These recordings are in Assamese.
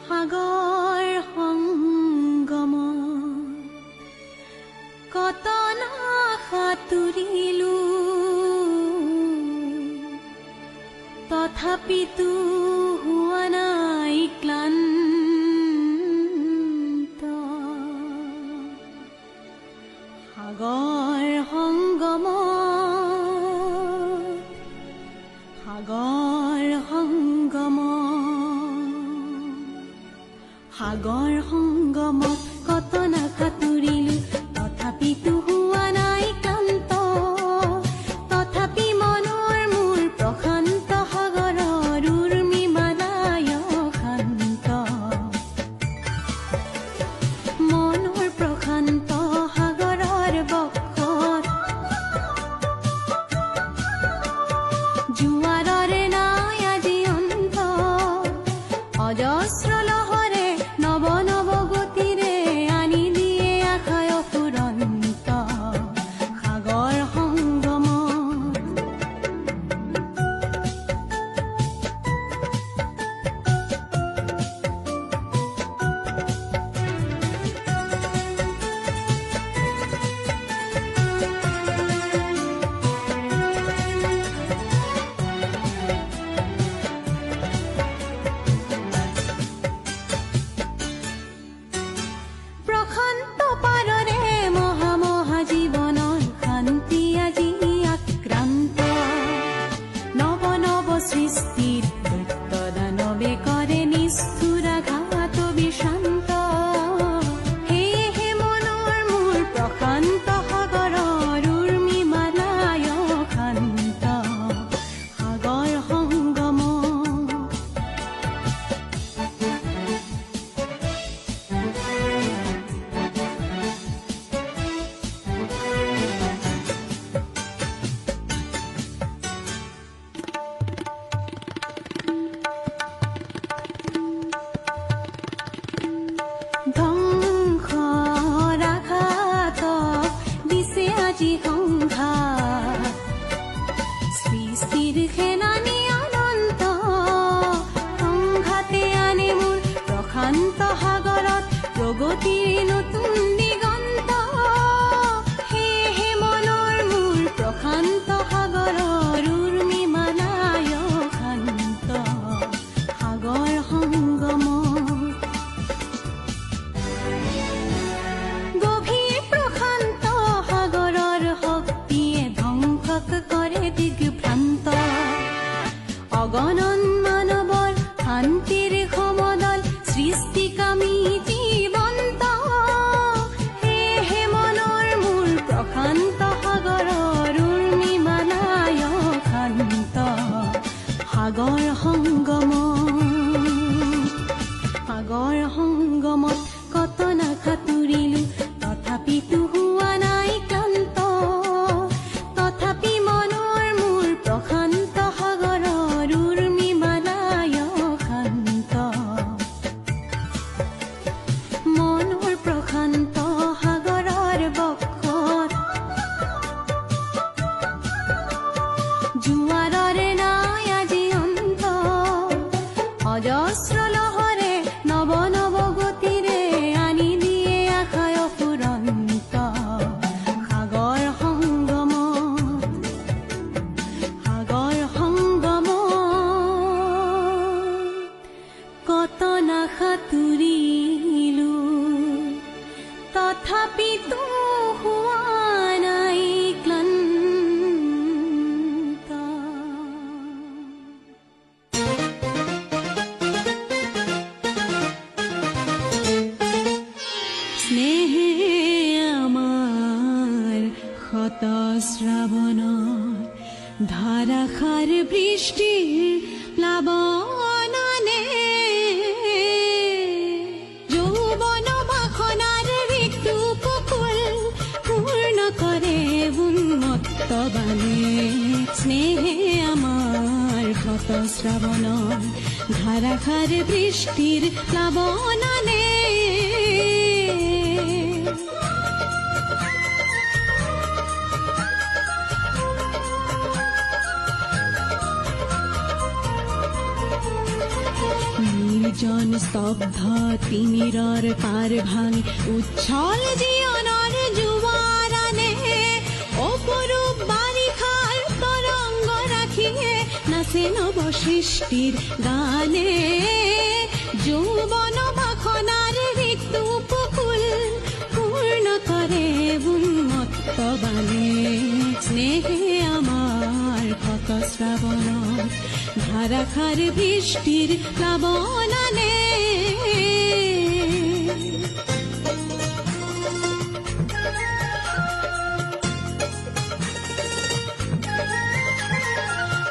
সাগৰ সংগম কত না সাঁতুৰিলো তথাপিতো হোৱা নাই ক্লান্ত সাগৰ সংগম সাগৰ সংগম সাগৰ সংগমত কত না সাঁতুৰিলো তথাপিতো হোৱা নাই ক্লান্ত তথাপি মনৰ মোৰ প্ৰশান্ত সাগৰৰ উৰ্মি মালায় শান্ত মনৰ প্ৰশান্ত সাগৰৰ বক্ষত জোৱাৰৰে নাই আজি অন্ত অজস্ৰ লহৰে নৱ নৱ গতিৰে আনি দিয়ে আশায় ফুৰন্ত সাগৰ সংগম প্ৰশান্ত পাৰৰে মহা মহা জীৱনৰ শান্তি আজি আক্ৰান্ত নৱ নৱ সৃষ্টিৰ দৈত্য দানৱে কৰে নিষ্ঠুৰ আঘাত বিশান্ত সেয়েহে মনৰ মোৰ প্ৰশান্ত সাগৰৰ উৰ্মি মালায় শান্ত সাগৰ সংগম ধ্বংসৰ আঘাতক দিছে আজি সংঘাত সৃষ্টিৰ সেনানী অনন্ত সংঘাতে আনে মোৰ প্ৰশান্ত সাগৰত প্ৰগতিৰ নতুন দিগন্ত সেয়েহে মনৰ মোৰ প্ৰশান্ত সাগৰৰ উৰ্মি মালায় শান্ত সাগৰ সংগম গভীৰ প্ৰশান্ত সাগৰৰ শক্তিয়ে ধ্বংসক কৰে দিগভ্ৰান্ত অগণন মানৱৰ শান্তিৰ সমদল সৃষ্টিকামী জীৱন্ত সেয়েহে মনৰ মোৰ প্ৰশান্ত সাগৰৰ উৰ্মি মালায় শান্ত সাগৰ সংগম সাগৰ সংগমত কত না সাঁতুৰিলো তথাপিতো হোৱা নাই ক্লান্ত তথাপি মনৰ মোৰ প্ৰশান্ত সাগৰৰ উৰ্মি মালায় শান্ত মনৰ প্ৰশান্ত সাগৰৰ বক্ষত জোৱাৰৰে নাই আজি অন্ত অজস্ৰ লহৰে নৱ নৱ গতিৰে আনি দিয়ে আশায় ফুৰন্ত সাগৰ সংগম সাগৰ সংগম কত না সাঁতুৰিলো তথাপিতো হোৱা নাই ক্লান্ত স্নেহে আমাৰ শত শ্ৰাৱণৰ ধাৰাসাৰ বৃষ্টিৰ প্লাৱনানে যৌৱন বাসনাৰ ঋতু উপকূল পূৰ্ণ কৰে উন্মত্ত বাণে স্নেহে আমাৰ শত শ্ৰাৱণৰ ধাৰাসাৰ বৃষ্টিৰ প্লাৱনানে নিৰ্জন স্তব্ধ তিমিৰৰ পাৰ ভাঙি উচ্ছল জীৱনৰ জোৱাৰানে অপৰূপ বাৰিষাৰ তৰংগ ৰাখিয়ে নাচে নৱ সৃষ্টিৰ গানে যৌৱন বাসনাৰ ঋতু উপকূল পূৰ্ণ কৰে উন্মত্ত বানে স্নেহে আমাৰ ক্ষত শ্ৰাৱণত ধাৰাসাৰ বৃষ্টিৰ প্লাৱন আনে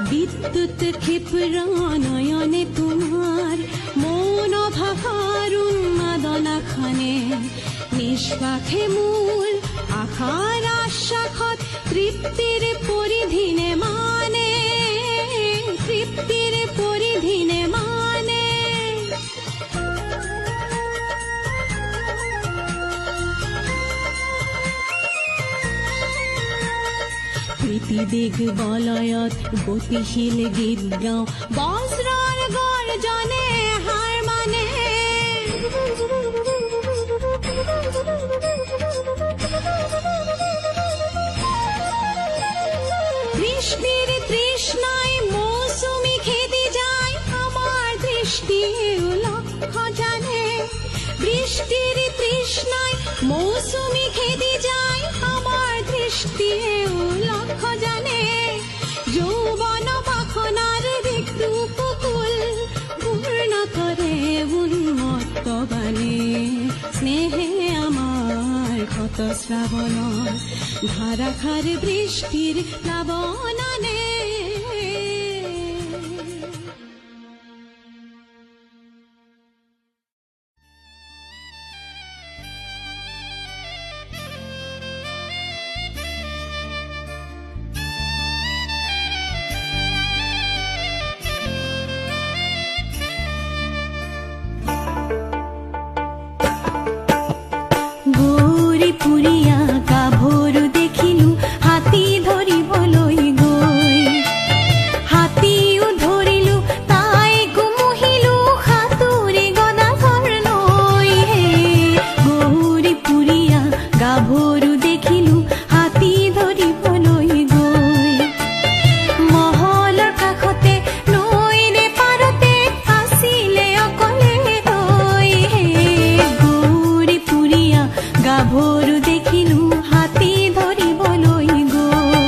বিদ্যুৎ ক্ষিপ্ৰ নয়নে তোমাৰ মৌন ভাষাৰ উন্মাদনা খানে নিশ্বাসে মোৰ আশাৰ আশ্বাসত তৃপ্তিৰ পৰিধিনে মানে তৃপ্তিৰ পৰিধিনে মানে প্ৰীতিবেগ বলয়ত গতিশীল গীত গাওঁ বজ্ৰৰ গৰ্জনে হাৰ মানে বৃষ্টিৰ তৃষ্ণাই মৌচুমী খেদি যায় আমাৰ দৃষ্টিও লক্ষ্য জানে বৃষ্টিৰ তৃষ্ণাই মৌচুমী খেদি যায় আমাৰ দৃষ্টিও লক্ষ্য জানে যৌৱন বাসনাৰ ঋতু উপকূল পূৰ্ণ কৰে উন্মত্ত বানে স্নেহে আমাৰ ক্ষত শ্ৰাৱণত ধাৰাসাৰ বৃষ্টিৰ প্লাৱন আনে পুৰিয়া গাভৰু দেখিলো হাতী ধৰিবলৈ গৈ হাতীও ধৰিলো তাই গুমহিলো সাঁতুৰি গদাধৰ নৈ গৌৰী পুৰিয়া গাভৰু দেখিলো হাতী ধৰিবলৈ গৈ মহলৰ কাষতে নৈৰে পাৰতে আছিলে অকলে হৈ গৌৰী পুৰিয়া গাভৰু দেখিলো হাতী ধৰিবলৈ গৈ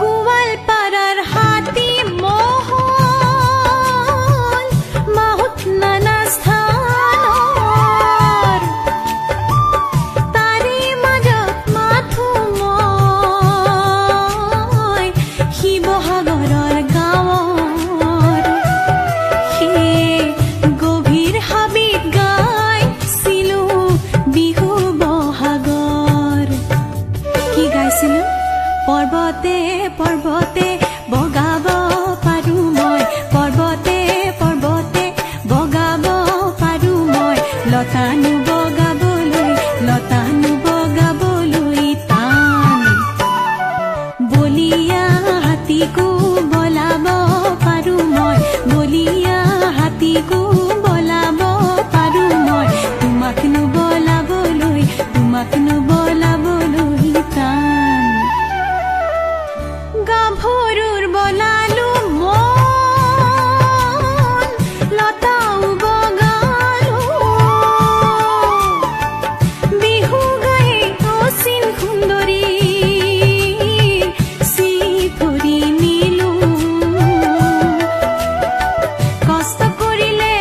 গোৱালপাৰাৰ হাতী মহল মাহুত নানা স্থানৰ তাৰে মাজত মাথো মই শিৱসাগৰৰ গাঁৱৰ সেই গভীৰ হাবিত গাইছিলো বিহু বহাগৰ কি গাইছিলো পৰ্বতে পৰ্বতে বগাব পাৰো মই পৰ্বতে পৰ্বতে বগাব পাৰো মই লতানো বগাবলৈ টান বলিয়া হাতীকো বলাব পাৰো মই বলিয়া হাতীকো বলাব পাৰো মই তোমাকনো বলাবলৈ টান গাভৰুৰ বলালো মন লতাও বগালো বিহু গাই অচিন সুন্দৰী চিঠৰি নিলো কষ্ট কৰিলে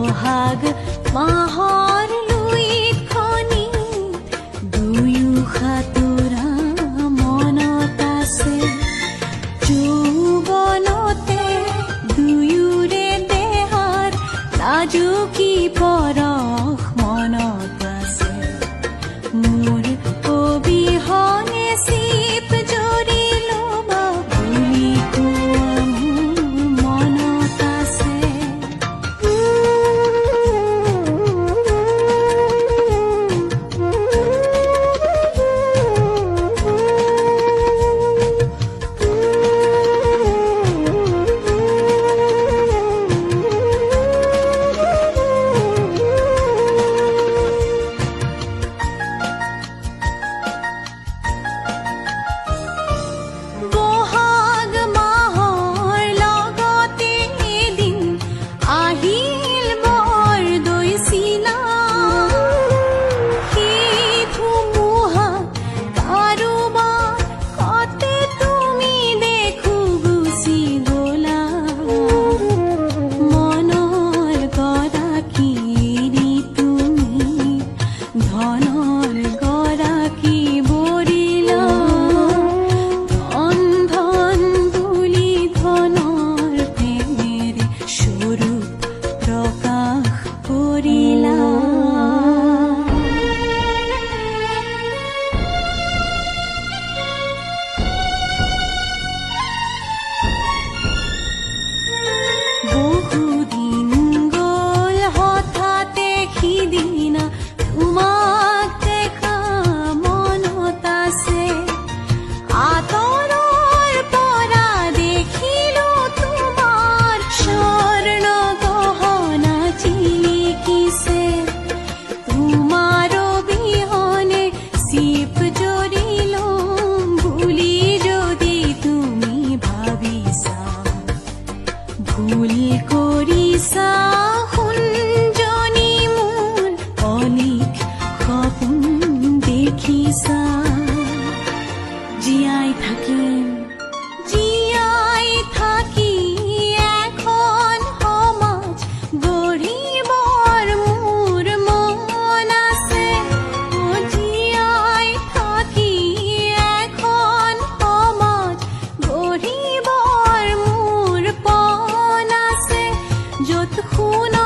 বহাগ মাহৰ লুইত খনি দুয়ো সাঁতোৰা মনত আছে যৌৱনতে দুয়োৰে দেহৰ নাজুকি পৰশ মনত আছে মোৰ অবিহনে চিপ জৰি ল'ব বুলি কোৱা মোৰ মনত আছে বহাগ মাহৰ লগতে এদিন আহিল বৰ দৈচিলা সেই ধুমুহা কাৰোবাৰ সতে তুমি দেখো গুচি গলা মনৰ গৰাকী এৰি তুমি ধনৰ গৰাকী বৰিলা ধন ধন বুলি ধনৰ প্ৰেমেৰে স্বৰূপ প্ৰকাশ কৰিলা বহুদিন গ'ল হঠাতে সিদিনা তোমাক দেখা মনত আছে আঁতৰৰ পৰা দেখিলো তোমাৰ স্বৰ্ণ গহনা জিলিকিছে তোমাৰ অবিহনে চিপ জৰি ল'ম বুলি যদি তুমি ভাবিছা ভুল কৰিছা সোণজনী মোৰ অলিক সপোন দেখিছা জীয়াই থাকিম জীয়াই থাকি এখন সমাজ গঢ়িবৰ মোৰ মন আছে জীয়াই থাকি এখন সমাজ গঢ়িবৰ মোৰ পণ আছে য'ত সোণৰ